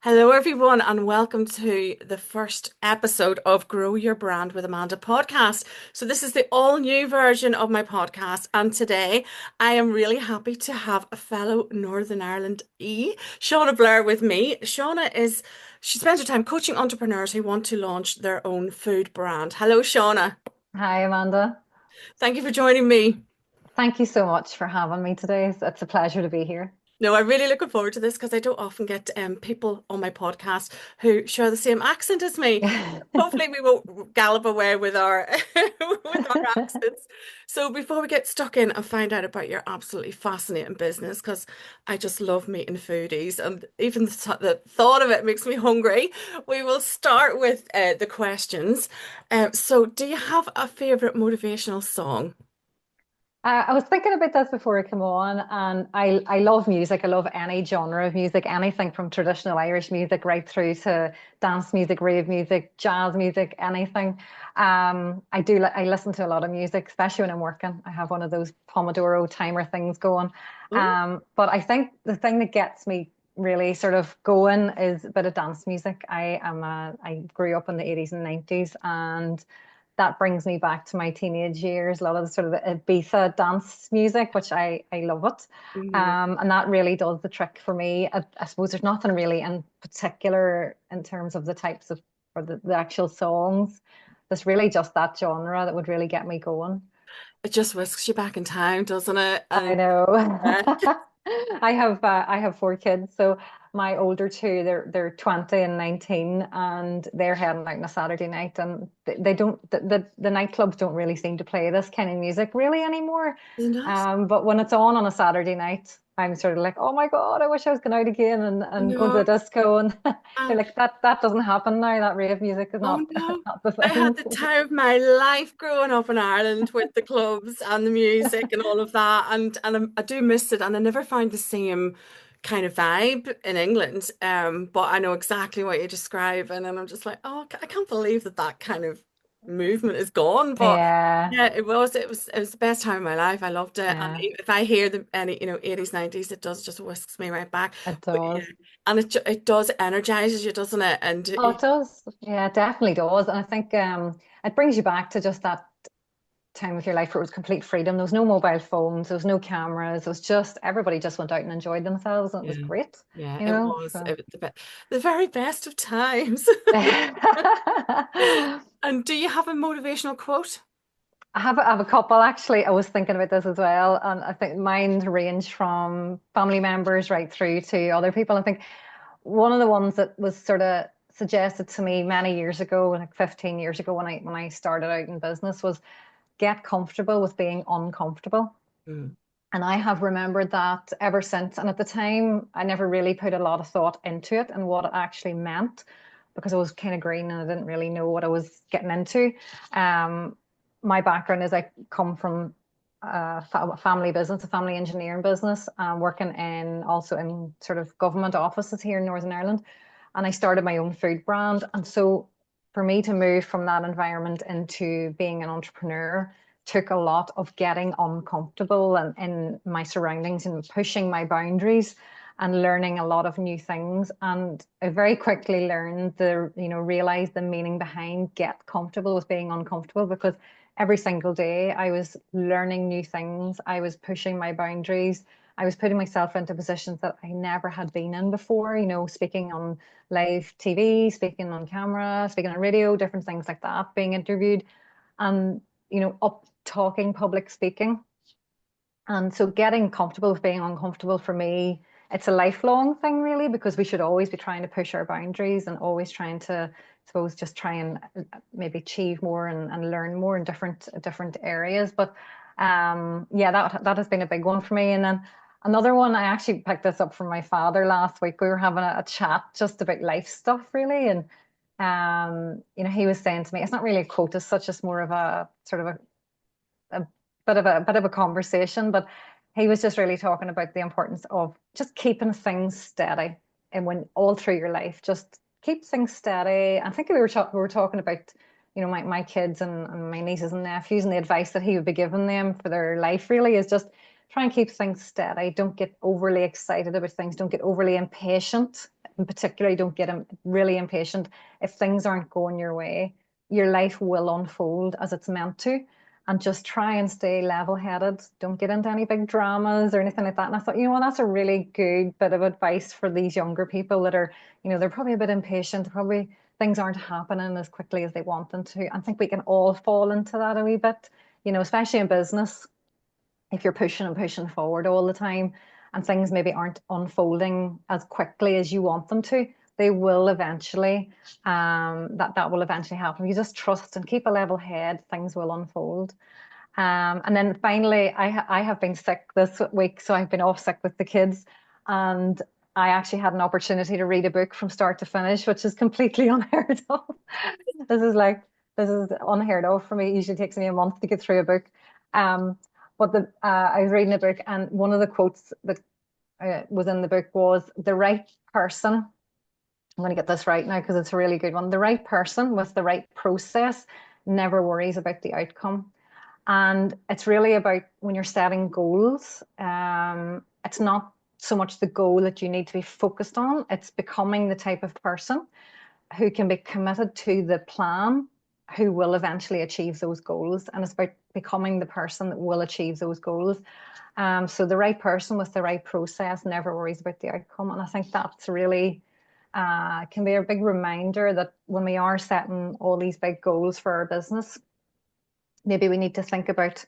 Hello, everyone, and welcome to the first episode of Grow Your Brand with Amanda podcast. So, this is the all new version of my podcast, and today I am really happy to have a fellow Northern Ireland Shauna Blair, with me. She spends her time coaching entrepreneurs who want to launch their own food brand. Hello, Shauna. Hi, Amanda. Thank you for joining me. Thank you so much for having me today. It's a pleasure to be here. No, I'm really looking forward to this because I don't often get people on my podcast who share the same accent as me. Hopefully, we won't gallop away with our with our accents. So, before we get stuck in and find out about your absolutely fascinating business, because I just love meeting foodies, and even the thought of it makes me hungry. We will start with the questions. So, do you have a favorite motivational song? I was thinking about this before I came on, and I love music. I love any genre of music, anything from traditional Irish music right through to dance music, rave music, jazz music, anything. I listen to a lot of music, especially when I'm working. I have one of those Pomodoro timer things going. Oh, But I think the thing that gets me really sort of going is a bit of dance music. I grew up in the 80s and 90s, and that brings me back to my teenage years, a lot of the sort of the Ibiza dance music, which I love it. mhm. And that really does the trick for me. I suppose there's nothing really in particular in terms of the types of, or the actual songs. There's really just that genre that would really get me going. It just whisks you back in time, doesn't it? I And know. uh, I have four kids, so my older two, they're 20 and 19, and they're heading out on a Saturday night, and they don't the nightclubs don't really seem to play this kind of music really anymore. isn't it? But when it's on a Saturday night, I'm sort of like, oh my God, I wish I was going out again and going to No. the disco, and they're Um, like, that doesn't happen now. That rave music is oh not no. not the I had thing. the time of my life growing up in Ireland with the clubs and the music and all of that. And I do miss it. And I never found the same kind of vibe in England. But I know exactly what you describe. And then I'm just like, oh, I can't believe that kind of movement is gone. But Yeah, yeah, it was the best time of my life. I loved it. And yeah, if I hear any, 80s, 90s, it does just whisks me right back. it But yeah, does. and it does energizes you, doesn't it? And Oh, it does. Yeah, it definitely does. And I think it brings you back to just that time of your life where it was complete freedom. There was no mobile phones, there was no cameras. It was just everybody just went out and enjoyed themselves, and it was yeah, great, yeah, you it know. was So the very best of times. And do you have a motivational quote? I have a couple actually. I was thinking about this as well, and I think mine range from family members right through to other people. I think one of the ones that was sort of suggested to me many years ago, like 15 years ago when I started out in business, was get comfortable with being uncomfortable. Mm, And I have remembered that ever since. And at the time, I never really put a lot of thought into it and what it actually meant because I was kind of green and I didn't really know what I was getting into. Um, my background is I come from a family business, a family engineering business, working in also in sort of government offices here in Northern Ireland. And I started my own food brand. And so for me to move from that environment into being an entrepreneur, took a lot of getting uncomfortable and in my surroundings and pushing my boundaries and learning a lot of new things. And I very quickly learned realize the meaning behind get comfortable with being uncomfortable because every single day I was learning new things. I was pushing my boundaries. I was putting myself into positions that I never had been in before, speaking on live TV, speaking on camera, speaking on radio, different things like that, being interviewed. And up talking, public speaking. And so getting comfortable with being uncomfortable for me, it's a lifelong thing really, because we should always be trying to push our boundaries and always trying to, I suppose, just try and maybe achieve more and learn more in different areas. But yeah, that has been a big one for me. And then another one, I actually picked this up from my father last week. We were having a chat just about life stuff really. And he was saying to me, it's not really a quote as such, it's more of a sort of a bit of a conversation, but he was just really talking about the importance of just keeping things steady, and when all through your life, just keep things steady. I think we were talking about my kids and my nieces and nephews, and the advice that he would be giving them for their life really is just try and keep things steady. Don't get overly excited about things. Don't get overly impatient in particular, don't get really impatient. If things aren't going your way, your life will unfold as it's meant to. And just try and stay level-headed. Don't get into any big dramas or anything like that. And I thought, that's a really good bit of advice for these younger people that are, they're probably a bit impatient. Probably things aren't happening as quickly as they want them to. I think we can all fall into that a wee bit, especially in business. If you're pushing and pushing forward all the time and things maybe aren't unfolding as quickly as you want them to, they will eventually, that will eventually happen. You just trust and keep a level head, things will unfold. And then finally, I have been sick this week, so I've been off sick with the kids, and I actually had an opportunity to read a book from start to finish, which is completely unheard of. This is like this is unheard of for me. It usually takes me a month to get through a book. Um, but I was reading a book, and one of the quotes that was in the book was, "The right person." I'm going to get this right now because it's a really good one. The right person with the right process never worries about the outcome. And it's really about when you're setting goals, it's not so much the goal that you need to be focused on, it's becoming the type of person who can be committed to the plan, who will eventually achieve those goals. And it's about becoming the person that will achieve those goals. So the right person with the right process never worries about the outcome. And I think that's really can be a big reminder that when we are setting all these big goals for our business, maybe we need to think about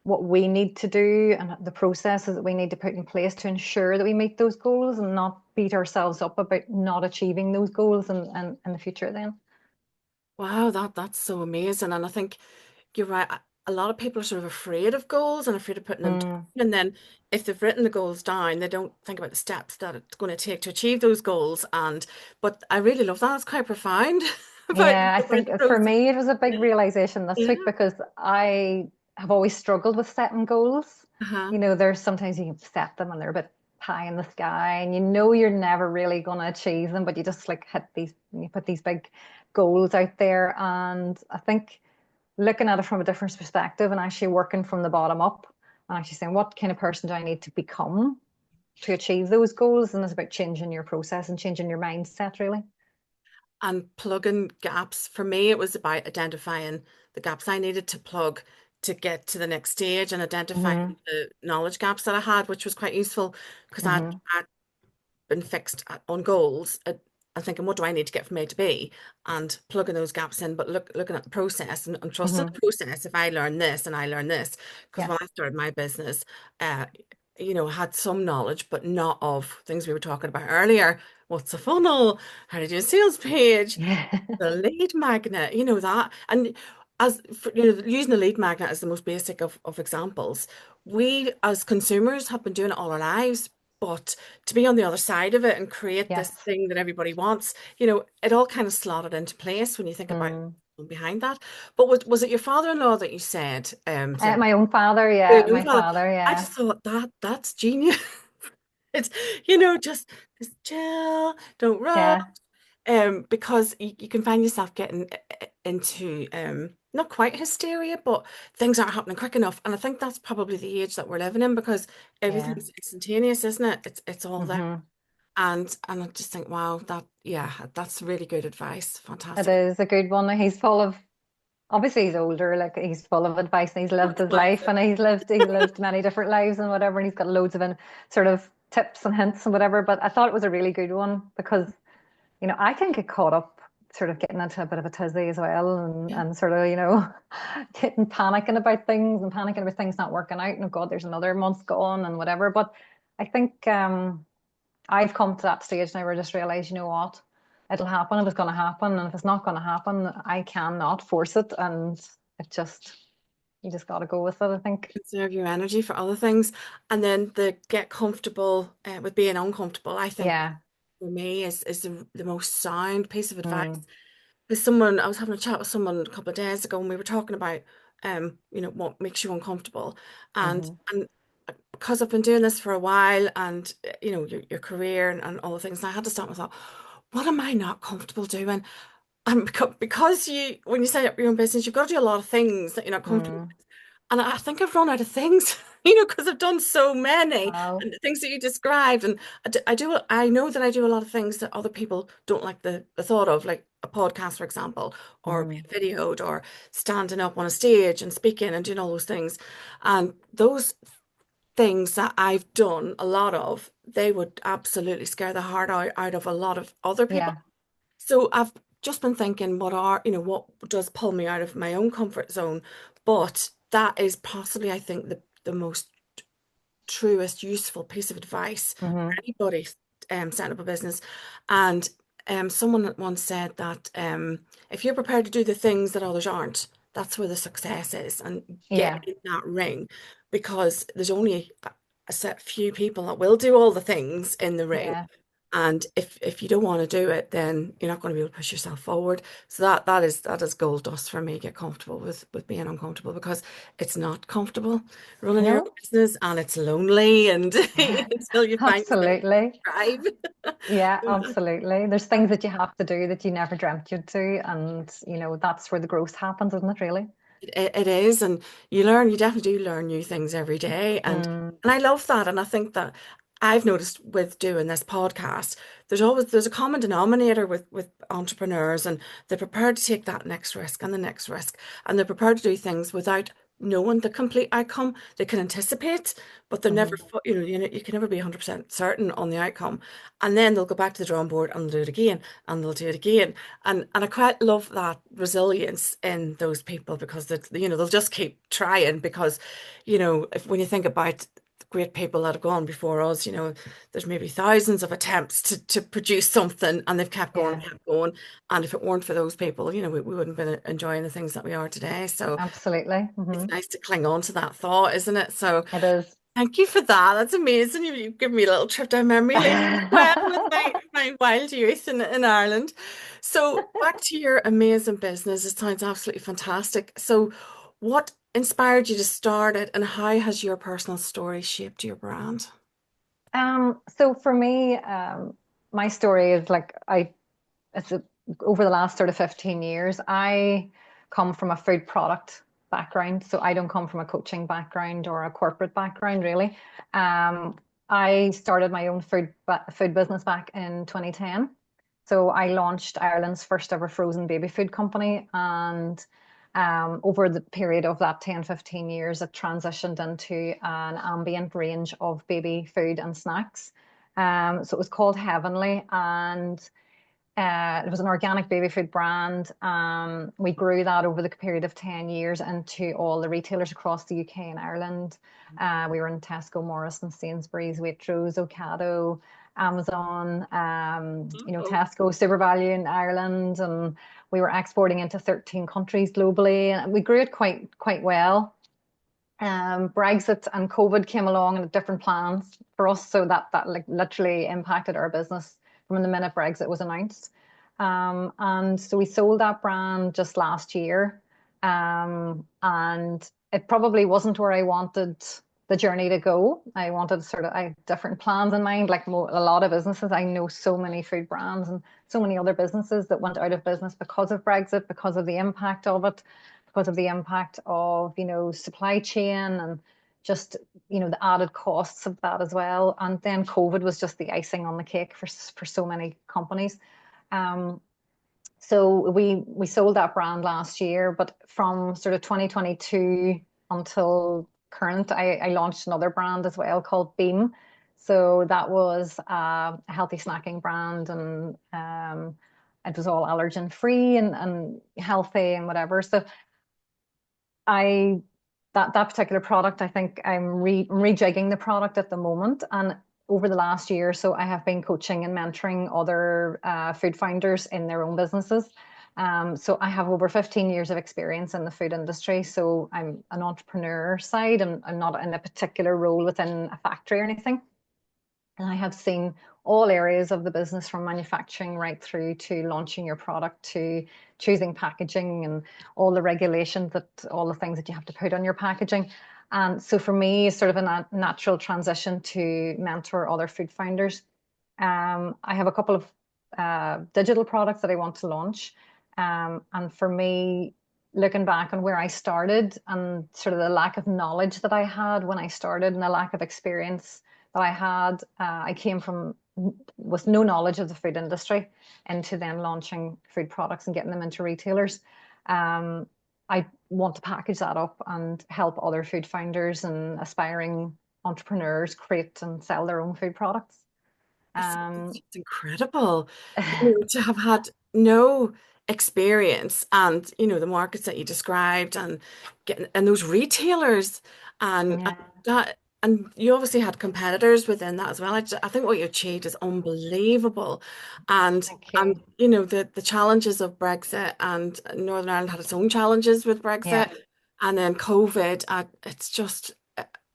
what we need to do and the processes that we need to put in place to ensure that we meet those goals and not beat ourselves up about not achieving those goals in the future then. Wow, that's so amazing. And I think you're right. A lot of people are sort of afraid of goals and afraid of putting them down. Mm, And then if they've written the goals down, they don't think about the steps that it's going to take to achieve those goals. But I really love that. It's quite profound yeah, I about think the for process. me it was a big realization this Yeah. week because I have always struggled with setting goals. Uh-huh. There's sometimes you can set them and they're a bit pie in the sky and you're never really going to achieve them, but you just like you put these big goals out there. And I think looking at it from a different perspective and actually working from the bottom up and actually saying, what kind of person do I need to become to achieve those goals? And it's about changing your process and changing your mindset, really. And plugging gaps. For me, it was about identifying the gaps I needed to plug to get to the next stage and identifying Hmm. the knowledge gaps that I had, which was quite useful because Hmm. I'd been fixed on goals and thinking, what do I need to get from A to B? And plugging those gaps in, but looking at the process and trusting Hmm. the process. If I learn this and I learn this, because when I Yes. started my business, uh, I had some knowledge, but not of things we were talking about earlier. What's a funnel? How to do a sales page? Yeah. The lead magnet, that. And using the lead magnet as the most basic of examples, we as consumers have been doing it all our lives. But to be on the other side of it and create this Yes. thing that everybody wants, it all kind of slotted into place when you think about Mm. behind that. But was it your father-in-law that you said My own father, your yeah, own my father? father, I yeah, just thought that's genius. It's, just chill, don't rush, yeah, because you can find yourself getting into not quite hysteria, but things aren't happening quick enough. And I think that's probably the age that we're living in because yeah. everything's instantaneous, isn't it? It's all there. Hmm. And I just think, wow, that's really good advice. It Fantastic. is a good one. He's full of, obviously he's older, like he's full of advice and he's lived That's his life classic. and he's lived many different lives and whatever, and he's got loads of sort of tips and hints and whatever. But I thought it was a really good one because I can get caught up sort of getting into a bit of a tizzy as well Yeah. and sort of, getting panicking about things not working out. And oh God, there's another month gone and whatever. But I think I've come to that stage now where I just realize, you know what? It'll happen if it's going to happen. And if it's not going to happen, I cannot force it. And you just got to go with it, I think. Conserve your energy for other things. And then the get comfortable with being uncomfortable, I think Yeah. for me is the most sound piece of advice. Mm. There's I was having a chat with someone a couple of days ago and we were talking about what makes you uncomfortable. Hmm. And because I've been doing this for a while and your career and all the things, and I had to stop myself, what am I not comfortable doing? And because when you set up your own business, you've got to do a lot of things that you're not comfortable Mm. with. And I think I've run out of things, because I've done so many Wow. and the things that you described. And I know that I do a lot of things that other people don't like the thought of, like a podcast, for example, or being Mm, videoed, or standing up on a stage and speaking and doing all those things. And those things that I've done a lot of, they would absolutely scare the heart out of a lot of other people. yeah. So I've just been thinking, what does pull me out of my own comfort zone? But that is possibly, I think, the most truest, useful piece of advice for Hmm. anybody setting up a business. And someone once said that if you're prepared to do the things that others aren't, that's where the success is. And get Yeah. in that ring, because there's only a set few people that will do all the things in the ring. Yeah. And if you don't want to do it, then you're not going to be able to push yourself forward. So that is gold dust for me. Get comfortable with being uncomfortable, because it's not comfortable running your own No. business, and it's lonely, and until you find your Absolutely. tribe. Yeah, absolutely. There's things that you have to do that you never dreamt you'd do, and that's where the growth happens, isn't it, really? It is, and you definitely do learn new things every day, Mm, and I love that, and I think that I've noticed with doing this podcast, there's a common denominator with entrepreneurs, and they're prepared to take that next risk and the next risk, and they're prepared to do things without knowing the complete outcome. They can anticipate, but they're never, mhm. you can never be 100% certain on the outcome, and then they'll go back to the drawing board and they'll do it again, and they'll do it again. And I quite love that resilience in those people, because they'll just keep trying, because if when you think about great people that have gone before us, there's maybe thousands of attempts to produce something, and they've kept going, Yeah, kept going. And if it weren't for those people, we wouldn't have been enjoying the things that we are today. So absolutely. it's Hmm. nice to cling on to that thought, isn't it? So It is. thank you for that. That's amazing. You've given me a little trip down memory lane as well with my wild youth in Ireland. So back to your amazing business. It sounds absolutely fantastic. So what inspired you to start it, and how has your personal story shaped your brand? So for me, my story is like it's a, over the last sort of 15 years, I come from a food product background. So I don't come from a coaching background or a corporate background, really. Um, I started my own food business back in 2010. So I launched Ireland's first ever frozen baby food company. And over the period of that 10, 15 years, it transitioned into an ambient range of baby food and snacks. So it was called Heavenly, and it was an organic baby food brand. We grew that over the period of 10 years into all the retailers across the UK and Ireland. We were in Tesco, Morrison, Sainsbury's, Waitrose, Ocado, Amazon, Oh, Tesco, Super Value in Ireland, and we were exporting into 13 countries globally. And we grew it quite well. Brexit and COVID came along and different plans for us, so that like literally impacted our business from the minute Brexit was announced. And so we sold that brand just last year, and it probably wasn't where I wanted the journey to go. I had different plans in mind, like a lot of businesses. I know so many food brands and so many other businesses that went out of business because of Brexit, because of the impact of it, because of the impact of, supply chain and just, the added costs of that as well. And then COVID was just the icing on the cake for so many companies. Um, so we sold that brand last year, but from sort of 2022 until current, I launched another brand as well called Beam. So that was a healthy snacking brand, and it was all allergen free and healthy and whatever. So I that particular product, I think I'm rejigging the product at the moment. And over the last year or so, I have been coaching and mentoring other food founders in their own businesses. So I have over 15 years of experience in the food industry. So I'm an entrepreneur side, and I'm not in a particular role within a factory or anything. And I have seen all areas of the business, from manufacturing right through to launching your product, to choosing packaging and all the regulations, that all the things that you have to put on your packaging. And so for me, it's sort of a natural transition to mentor other food founders. I have a couple of digital products that I want to launch. And for me, looking back on where I started and sort of the lack of knowledge that I had when I started and the lack of experience that I had. I came from with no knowledge of the food industry into then launching food products and getting them into retailers. Um, I want to package that up and help other food founders and aspiring entrepreneurs create and sell their own food products. It's Um, just incredible, to have had no experience and, the markets that you described and getting and those retailers and yeah, that and you obviously had competitors within that as well. I think what you achieved is unbelievable. And thank you. the challenges of Brexit and Northern Ireland had its own challenges with Yeah. Brexit and then COVID. It's just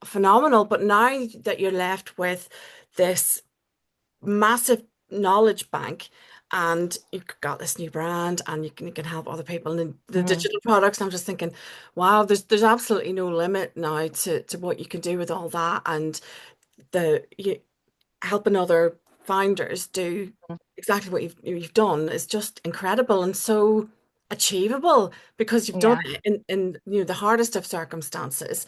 phenomenal. But now that you're left with this massive knowledge bank and you've got this new brand and you can help other people in the Mhm. digital products. I'm just thinking, wow, there's absolutely no limit now to what you can do with all that and helping other founders do exactly what you've done is just incredible and so achievable because you've done Yeah. it in the hardest of circumstances.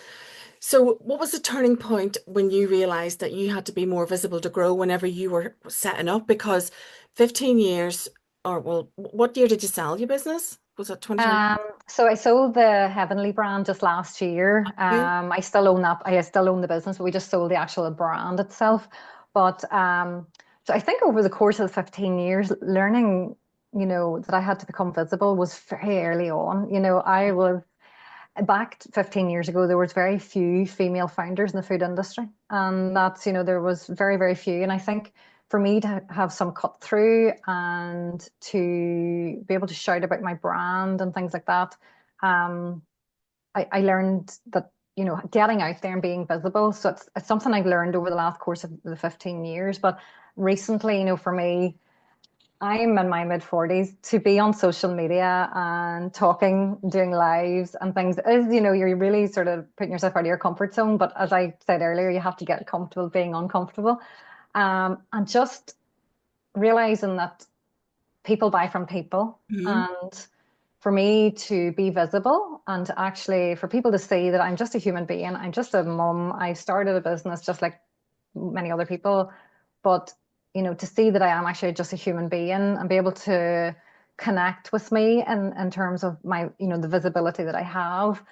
So, what was the turning point when you realized that you had to be more visible to grow whenever you were setting up? Because 15 years, or well, what year did you sell your business? Was it 2020? Um, so I sold the Heavenly brand just last year. I still own that. I still own the business, but we just sold the actual brand itself. But so I think over the course of the 15 years, learning, that I had to become visible was very early on. I was back 15 years ago, there was very few female founders in the food industry. And that's, there was very, very few. And I think for me to have some cut through and to be able to shout about my brand and things like that, um, I learned that, getting out there and being visible. So it's something I've learned over the last course of the 15 years. But recently, for me, I'm in my mid 40s to be on social media and talking, doing lives and things is, you're really sort of putting yourself out of your comfort zone. But as I said earlier, you have to get comfortable being uncomfortable. And just realizing that people buy from people. Mhm. And for me to be visible and to actually for people to see that I'm just a human being, I'm just a mum. I started a business just like many other people, but to see that I am actually just a human being and be able to connect with me in terms of my, the visibility that I have,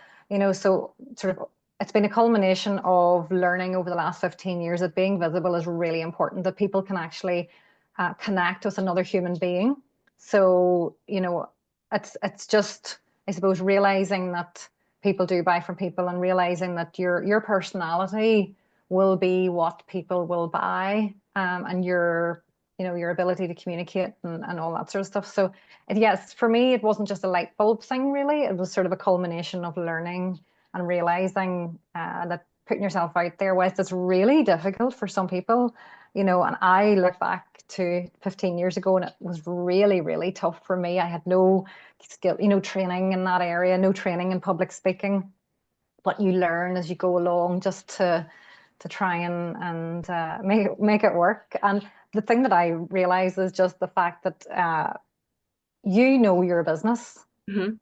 so sort of it's been a culmination of learning over the last 15 years that being visible is really important, that people can actually connect with another human being. So, it's just, I suppose, realizing that people do buy from people and realizing that your personality will be what people will buy, and your ability to communicate and all that sort of stuff. So, yes, for me, it wasn't just a light bulb thing, really. It was sort of a culmination of learning and realizing that putting yourself out there, whilst it's really difficult for some people, and I look back to 15 years ago and it was really, really tough for me. I had no skill, training in that area, no training in public speaking, but you learn as you go along just to try and make it work. And the thing that I realize is just the fact that your business. Mhm.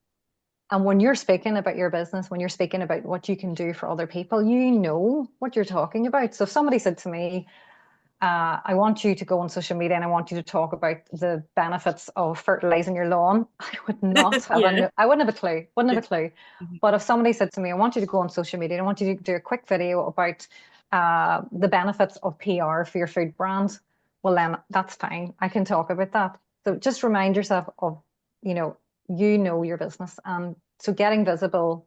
And when you're speaking about your business, when you're speaking about what you can do for other people, you know what you're talking about. So if somebody said to me, I want you to go on social media and I want you to talk about the benefits of fertilizing your lawn. Yeah. I wouldn't have a clue, wouldn't Yeah. have a clue. Mhm. But if somebody said to me, I want you to go on social media and I want you to do a quick video about the benefits of PR for your food brand, well, then that's fine. I can talk about that. So just remind yourself of, you know, your business. And so getting visible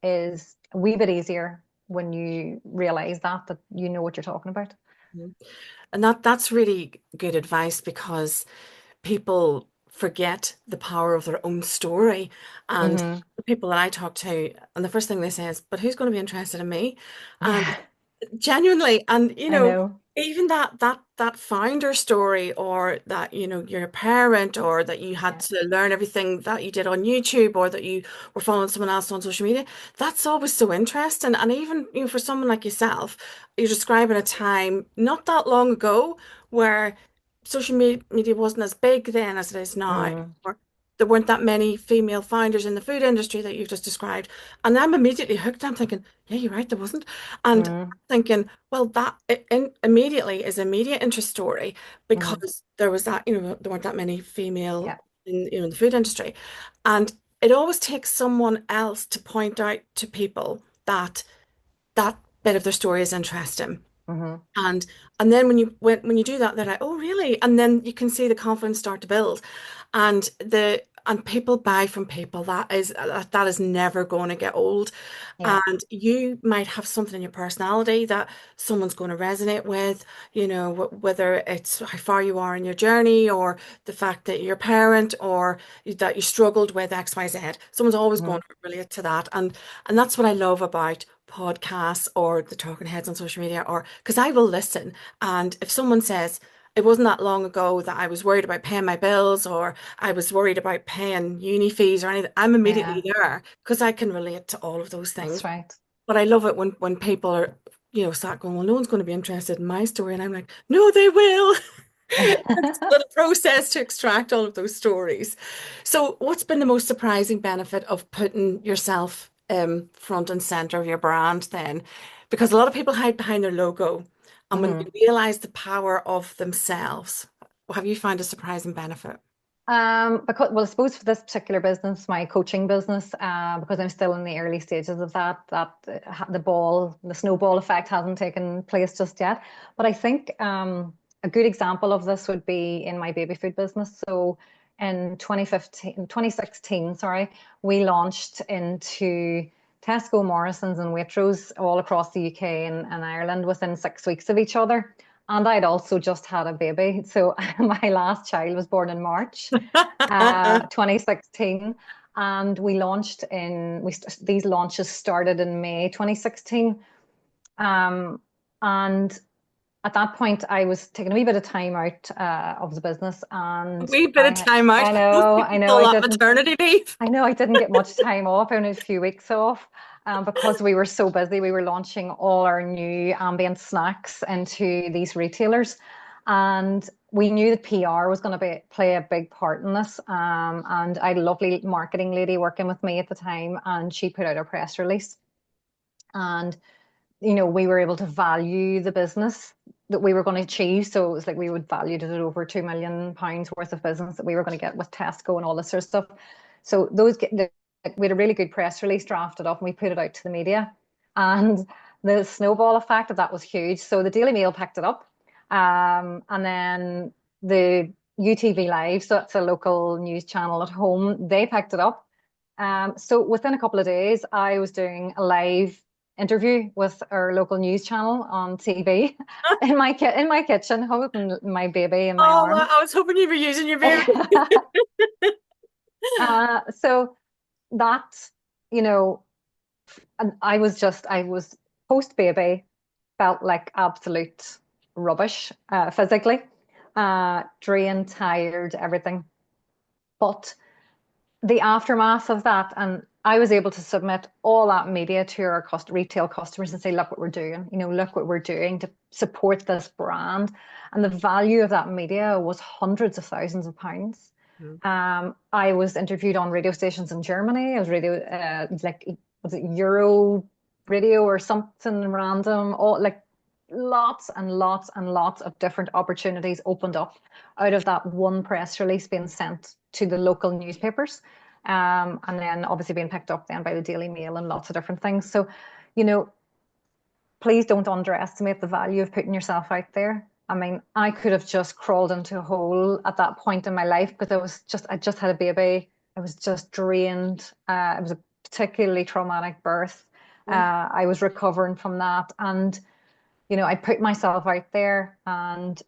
is a wee bit easier when you realize that you know what you're talking about. Mhm. And that's really good advice because people forget the power of their own story. And Hmm. the people that I talk to, and the first thing they say is, but who's going to be interested in me? And Yeah. genuinely, and I know. even that founder story, or that you're a parent, or that you had Yeah. to learn everything that you did on YouTube, or that you were following someone else on social media, that's always so interesting. And even for someone like yourself, you're describing a time not that long ago where social media wasn't as big then as it is now. Mm. there weren't that many female founders in the food industry that you've just described. And I'm immediately hooked. I'm thinking, yeah, you're right, there wasn't. And Mm, thinking, well, that immediately is a media interest story mm-hmm. because there was that, there weren't that many female Yeah, in, in the food industry. And it always takes someone else to point out to people that that bit of their story is interesting. mm-hmm. And and then when you do that, they're like, oh really? And then you can see the confidence start to build. And people buy from people. That is never going to get old. Yeah, And you might have something in your personality that someone's going to resonate with, whether it's how far you are in your journey or the fact that you're a parent or that you struggled with XYZ. Someone's always mm-hmm. going to relate to that. And that's what I love about podcasts or the talking heads on social media, or because I will listen. And if someone says, it wasn't that long ago that I was worried about paying my bills or I was worried about paying uni fees or anything, I'm immediately Yeah, there because I can relate to all of those that's things. right. But I love it when people are, sat going, well, no one's going to be interested in my story. And I'm like, no, they will. It's a little process to extract all of those stories. So, what's been the most surprising benefit of putting yourself front and center of your brand then? Because a lot of people hide behind their logo, and when they Mm-hmm. realize the power of themselves, have you found a surprising benefit? Because well, I suppose for this particular business, my coaching business, because I'm still in the early stages of the snowball effect hasn't taken place just yet. But I think a good example of this would be in my baby food business. So in 2016, sorry, we launched into Tesco, Morrison's, and Waitrose all across the UK and Ireland within 6 weeks of each other. And I'd also just had a baby. So my last child was born in March 2016. And we launched these launches started in May 2016. Um, and at that point, I was taking a wee bit of time out of the business, A and wee bit of time out. Most I people know, call that maternity leave. I didn't get much time off. I only had a few weeks off. Because we were so busy, we were launching all our new ambient snacks into these retailers. And we knew that PR was going to play a big part in this. And I had a lovely marketing lady working with me at the time, and she put out a press release. And we were able to value the business that we were going to achieve. So it was like we would value it at over £2 million worth of business that we were going to get with Tesco and all this sort of stuff. So we had a really good press release drafted up and we put it out to the media. And the snowball effect of that was huge. So the Daily Mail picked it up. And then the UTV Live, so that's a local news channel at home, they picked it up. So within a couple of days, I was doing a live interview with our local news channel on TV in my kitchen, holding my baby in my Oh, arms. I was hoping you were using your baby. So that, you know, and I was post baby, felt like absolute rubbish physically, drained, tired, everything. But the aftermath of that, and I was able to submit all that media to our retail customers and say, look what we're doing, look what we're doing to support this brand. And the value of that media was hundreds of thousands of pounds. Mhm. I was interviewed on radio stations in Germany. I was was it Euro radio or something random? All like lots and lots and lots of different opportunities opened up out of that one press release being sent to the local newspapers. And then obviously being picked up then by the Daily Mail and lots of different things. So, you know, please don't underestimate the value of putting yourself out there. I mean, I could have just crawled into a hole at that point in my life because I just had a baby. I was just drained. It was a particularly traumatic birth. Yeah. I was recovering from that. And, I put myself out there and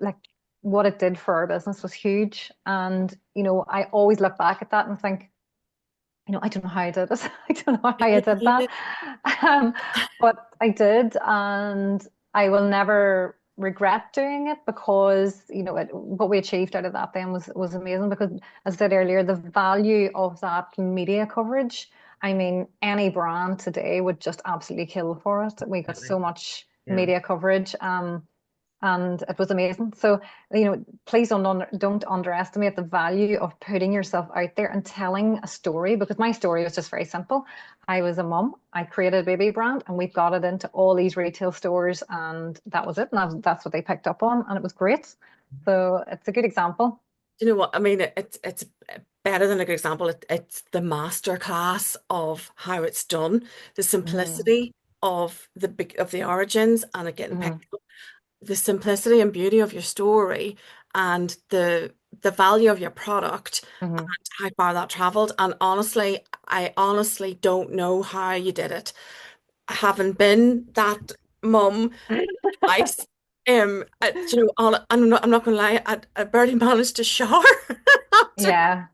like what it did for our business was huge. And, I always look back at that and think, I don't know how I did it. I don't know how I did that. Um, but I did, and I will never regret doing it because, what we achieved out of that then was amazing because, as I said earlier, the value of that media coverage, I mean, any brand today would just absolutely kill for it. We got so much Yeah. media coverage, and it was amazing. So, please don't underestimate the value of putting yourself out there and telling a story, because my story was just very simple. I was a mum. I created a baby brand and we got it into all these retail stores, and that was it. And that's what they picked up on, and it was great. So it's a good example. You know what? I mean, it's better than a good example. It's the masterclass of how it's done, the Hmm. simplicity of the origins and it getting Hmm. picked up, the simplicity and beauty of your story, and the value of your product, Hmm. and how far that traveled. And honestly, I honestly don't know how you did it. I haven't been that mum twice. You know, I'm not gonna lie, I barely managed to shower after Yeah,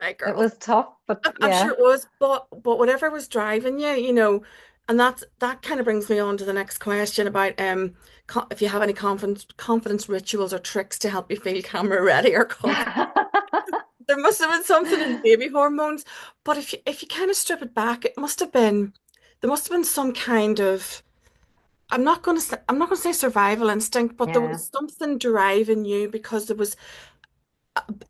my it girls. was tough, but I'm sure yeah. it was, but whatever was driving you, you know, and that kind of brings me on to the next question about if you have any confidence rituals or tricks to help you feel camera ready or confident. There must have been something in the baby hormones, but if you kind of strip it back, it must have been there must have been some kind of I'm not going to say survival instinct, but there Yeah. was something driving you because there was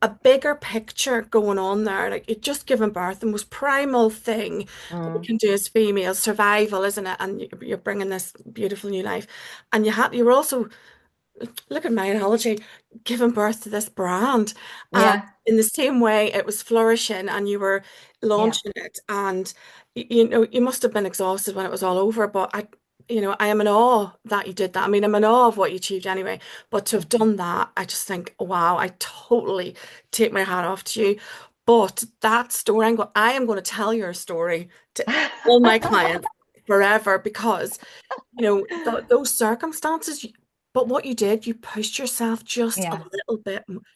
a bigger picture going on there. Like it just giving birth, the most primal thing that we Mm. can do as females, survival, isn't it? And you're bringing this beautiful new life, and you were also, look at my analogy, giving birth to this brand. And Yeah. in the same way, it was flourishing and you were Yeah. launching it. And, you know, you must have been exhausted when it was all over. But you know, I am in awe that you did that. I mean, I'm in awe of what you achieved anyway. But to have Mhm. done that, I just think, wow, I totally take my hat off to you. But that story, I am going to tell your story to all my clients forever because you know, those circumstances, but what you did, you pushed yourself Yeah.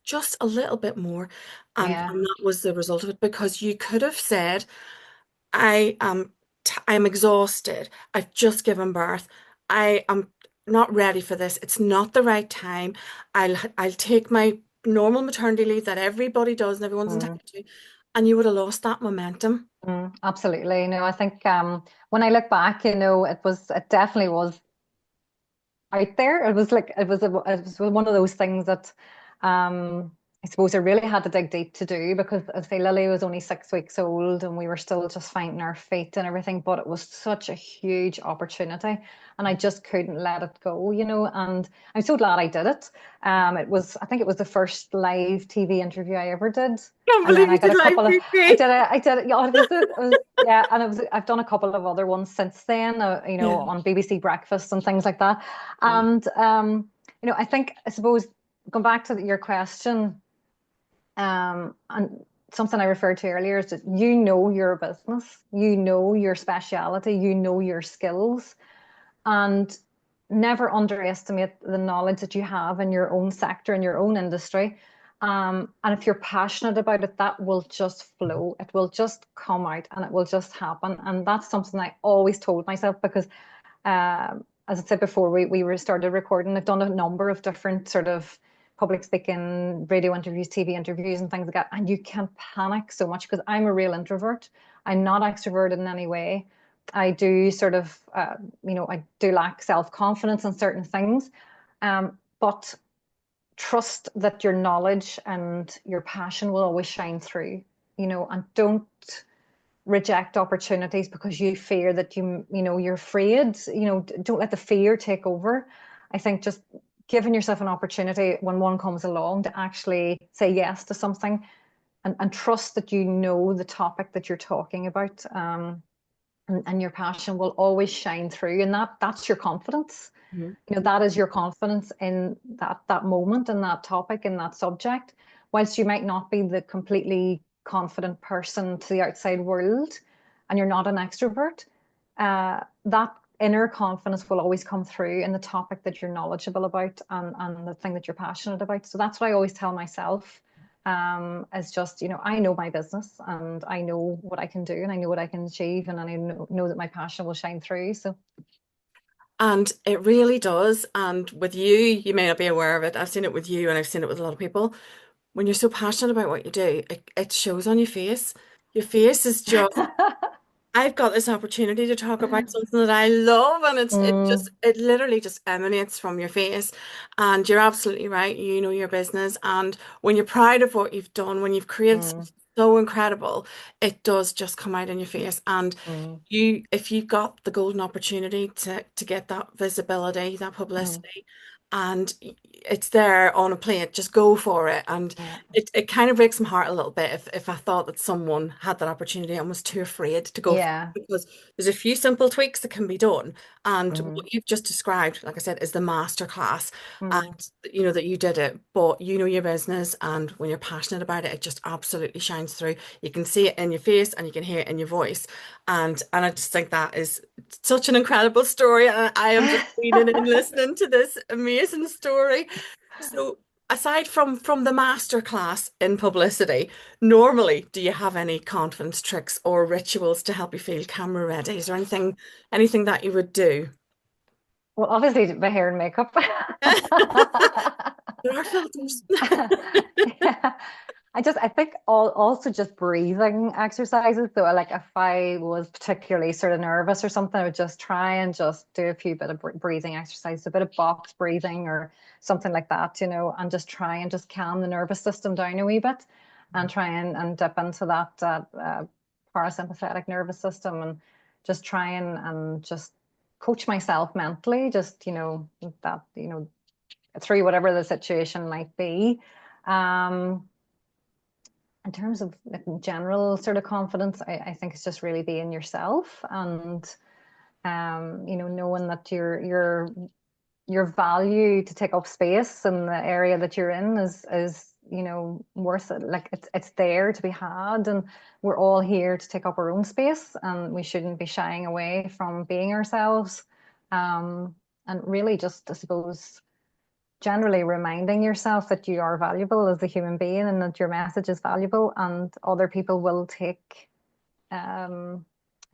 just a little bit more. Yeah. And that was the result of it because you could have said, I am, I'm exhausted. I've just given birth. I am not ready for this. It's not the right time. I'll take my normal maternity leave that everybody does and everyone's Mm. entitled to. And you would have lost that momentum. Mm. Absolutely. No, I think when I look back, it definitely was out there. It was like it was one of those things that I suppose I really had to dig deep to do, because as I say, Lily was only 6 weeks old and we were still just finding our feet and everything, but it was such a huge opportunity and I just couldn't let it go. And I'm so glad I did it. I think it was the first live TV interview I ever did. Can't And then believe I you got did a live couple of, TV. I did it, yeah, yeah, and I've done a couple of other ones since then, Yeah. on BBC Breakfast and things like that. Yeah. And I suppose going back to your question, and something I referred to earlier is that your business, your speciality, your skills, and never underestimate the knowledge that you have in your own sector, in your own industry. And if you're passionate about it, that will just flow. It will just come out and it will just happen. And that's something I always told myself, because as I said before, we were started recording. I've done a number of different sort of public speaking, radio interviews, TV interviews, and things like that. And you can panic so much because I'm a real introvert. I'm not extroverted in any way. I do sort of, I do lack self-confidence in certain things. But trust that your knowledge and your passion will always shine through, and don't reject opportunities because you fear that you're afraid. Don't let the fear take over. I think just giving yourself an opportunity when one comes along to actually say yes to something, and trust that the topic that you're talking about, and your passion will always shine through, and that's your confidence. Mhm. That is your confidence in that moment and that topic and that subject. Whilst you might not be the completely confident person to the outside world, and you're not an extrovert, that inner confidence will always come through in the topic that you're knowledgeable about, and the thing that you're passionate about. So that's what I always tell myself. Is just, I know my business and I know what I can do and I know what I can achieve, and I know that my passion will shine through. So And it really does. And with you, you may not be aware of it. I've seen it with you and I've seen it with a lot of people. When you're so passionate about what you do, it shows on your face. Your face is just I've got this opportunity to talk about something that I love, and Mm, it literally just emanates from your face. And you're absolutely right. You know your business, and when you're proud of what you've done, when you've created mm, something so incredible, it does just come out in your face. And mm, if you've got the golden opportunity to get that visibility, that mm, publicity, and it's there on a plate, just go for it. And yeah, it kind of breaks my heart a little bit if I thought that someone had that opportunity and was too afraid to go for yeah, it, because there's a few simple tweaks that can be done. And mm, what you've just described, like I said, is the masterclass. mm, And you know that you did it, but you know your business, and when you're passionate about it, it just absolutely shines through. You can see it in your face and you can hear it in your voice. And I just think that is such an incredible story. And I am just leaning in listening to this amazing story. So aside from the masterclass in publicity, normally do you have any confidence tricks or rituals to help you feel camera ready? Is there anything that you would do? Well, obviously my hair and makeup. There are filters. Yeah. I think also just breathing exercises. So like if I was particularly sort of nervous or something, I would just try and just do a few bit of breathing exercises, a bit of box breathing or something like that, and just try and just calm the nervous system down a wee bit and try and dip into that parasympathetic nervous system and just try and just coach myself mentally, just, that, through whatever the situation might be. Um, in terms of like general sort of confidence, I think it's just really being yourself and knowing that your value to take up space in the area that you're in is worth it. Like it's there to be had, and we're all here to take up our own space, and we shouldn't be shying away from being ourselves. And really just, I suppose, generally reminding yourself that you are valuable as a human being and that your message is valuable and other people will take, I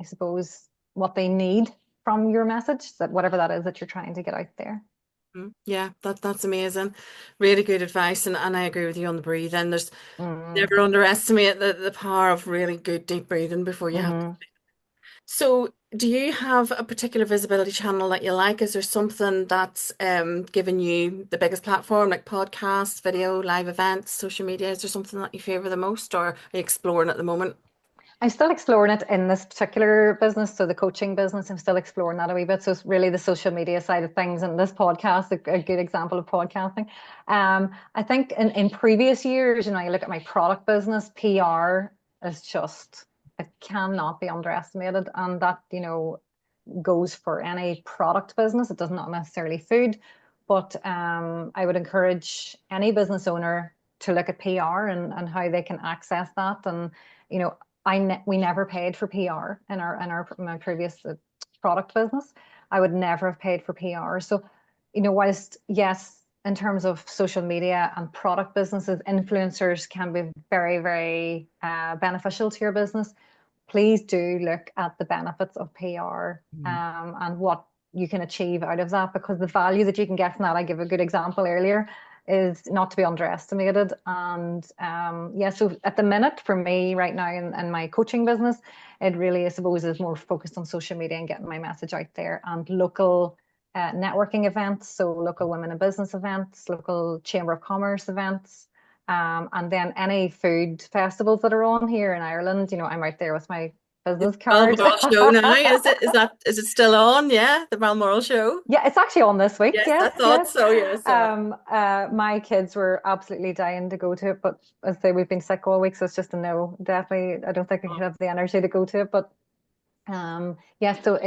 suppose, what they need from your message, that whatever that is that you're trying to get out there. Yeah, that's amazing. Really good advice, and I agree with you on the breathing. There's Mm, never underestimate the power of really good deep breathing before you have. mm. So, do you have a particular visibility channel that you like? Is there something that's given you the biggest platform, like podcasts, video, live events, social media? Is there something that you favor the most, or are you exploring at the moment? I'm still exploring it in this particular business. So the coaching business, I'm still exploring that a wee bit. So it's really the social media side of things and this podcast, a good example of podcasting. I think in previous years, you look at my product business, PR is just, it cannot be underestimated. And that, goes for any product business. It does not necessarily food, but I would encourage any business owner to look at PR and how they can access that. And you know, we never paid for PR in my previous product business. I would never have paid for PR. So, whilst yes, in terms of social media and product businesses, influencers can be very, very beneficial to your business. Please do look at the benefits of PR Mm. and what you can achieve out of that, because the value that you can get from that, I give a good example earlier, is not to be underestimated. And yeah, so at the minute for me right now in my coaching business, it really, I suppose, is more focused on social media and getting my message out there and local networking events. So local women in business events, local chamber of commerce events, and then any food festivals that are on here in Ireland, I'm right there with my It's business the card. Balmoral show now, is it? Is it still on? Yeah, the Balmoral show. Yeah, it's actually on this week. Yes, I Yes, thought yes. so. Yes, My kids were absolutely dying to go to it, but as I say, we've been sick all week, so it's just a no. Definitely, I don't think I could have the energy to go to it, but yeah, so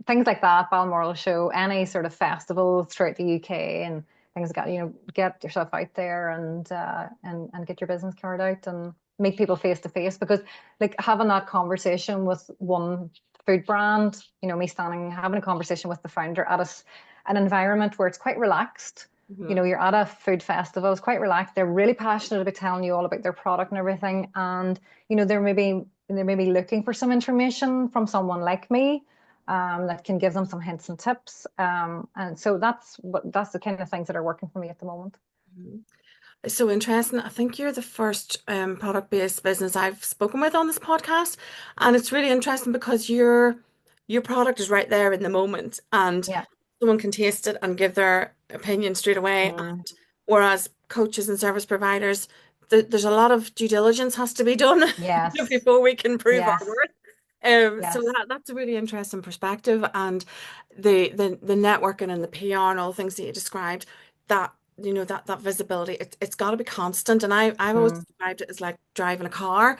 things like that, Balmoral show, any sort of festivals throughout the UK and things like that, get yourself out there and get your business card out and meet people face to face, because like having that conversation with one food brand, me standing having a conversation with the founder at an environment where it's quite relaxed. Mhm. You're at a food festival, it's quite relaxed. They're really passionate about telling you all about their product and everything. And, they may be looking for some information from someone like me that can give them some hints and tips. And so that's the kind of things that are working for me at the moment. Mhm. So interesting. I think you're the first product-based business I've spoken with on this podcast. And it's really interesting because your product is right there in the moment and Yeah. someone can taste it and give their opinion straight away. Mm, And whereas coaches and service providers, there's a lot of due diligence has to be done yes. before we can prove our Yes. worth. So Yes. that's a really interesting perspective. And the networking and the PR and all the things that you described, that that visibility, it's got to be constant. And I've always Mm, described it as like driving a car.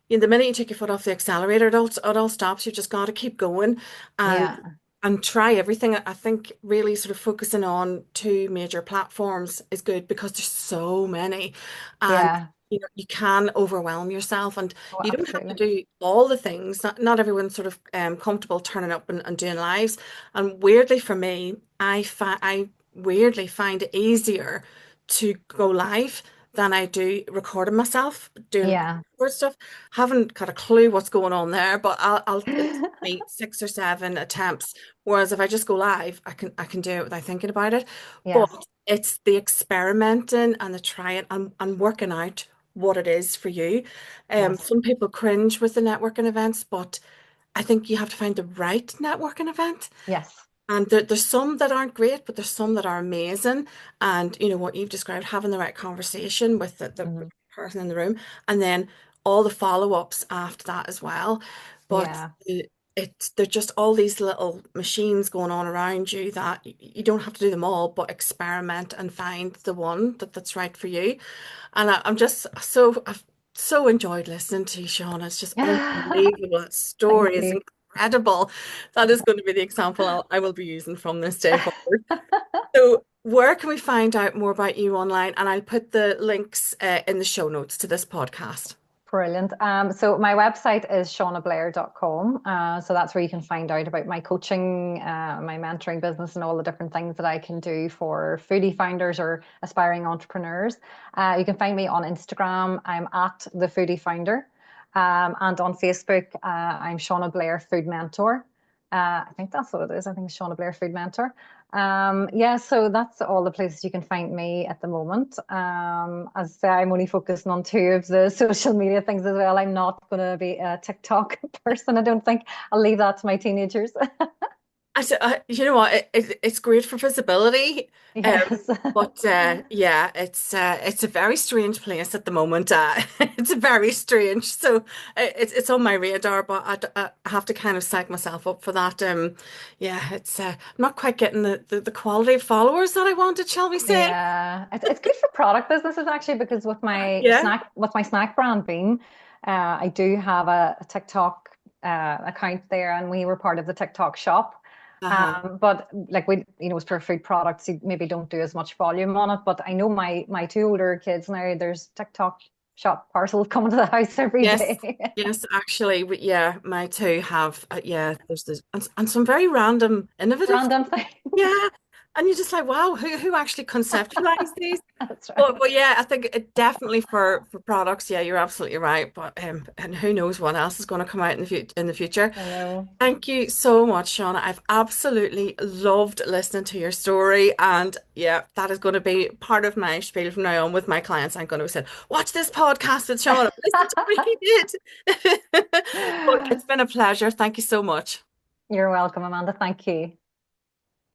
The minute you take your foot off the accelerator, it all stops. You just got to keep going and yeah. try everything. I think really sort of focusing on two major platforms is good because there's so many, and Yeah. you can overwhelm yourself, and Oh, you don't have to absolutely. do all the things. Not everyone's sort of comfortable turning up and doing lives. And weirdly for me, I weirdly find it easier to go live than I do recording myself doing Yeah. stuff. Haven't got a clue what's going on there, but it'll take me 6 or 7 attempts. Whereas if I just go live, I can do it without thinking about it. But Yes. it's the experimenting and the trying and working out what it is for you. Yes. Some people cringe with the networking events, but I think you have to find the right networking event. Yes. And there's some that aren't great, but there's some that are amazing. And what you've described, having the right conversation with the Hmm. person in the room, and then all the follow-ups after that as well. But Yeah. they're just all these little machines going on around you that you don't have to do them all, but experiment and find the one that's right for you. And I've so enjoyed listening to you, Shauna. It's just unbelievable. That Thank story is you. incredible. That is going to be the example I will be using from this day forward. So, where can we find out more about you online? And I'll put the links in the show notes to this podcast. Brilliant. So my website is shaunablair.com. So that's where you can find out about my coaching, my mentoring business, and all the different things that I can do for foodie founders or aspiring entrepreneurs. You can find me on Instagram. I'm at the foodie founder. And on Facebook, I'm Shauna Blair Food Mentor. I think that's what it is. I think it's Shauna Blair Food Mentor. Yeah, so that's all the places you can find me at the moment. As I say, I'm only focusing on two of the social media things as well. I'm not going to be a TikTok person. I don't think I'll leave that to my teenagers. You know what? It's great for visibility, um, Yes. but yeah, it's a very strange place at the moment. It's very strange, so it's on my radar, but I have to kind of psych myself up for that. Yeah, it's not quite getting the quality of followers that I wanted, shall we say? Yeah, it's good for product businesses actually because Yeah. with my snack brand Bean, I do have a TikTok account there, and we were part of the TikTok shop. Uh-huh. But like it's for food products, you maybe don't do as much volume on it. But I know my two older kids now, there's TikTok shop parcels coming to the house every Yes. day. Yes, actually, yeah, my two have, yeah, there's this, and some very random, innovative. Random thing. Yeah, and you're just like, wow, who actually conceptualized these? That's But right. but yeah, I think it definitely for products. Yeah, you're absolutely right. But and who knows what else is going to come out in the future. I know. Thank you so much, Shauna. I've absolutely loved listening to your story, and yeah, that is going to be part of my spiel from now on with my clients. I'm going to say, watch this podcast with Shauna. Listen to what he did. But it's been a pleasure. Thank you so much. You're welcome, Amanda. Thank you.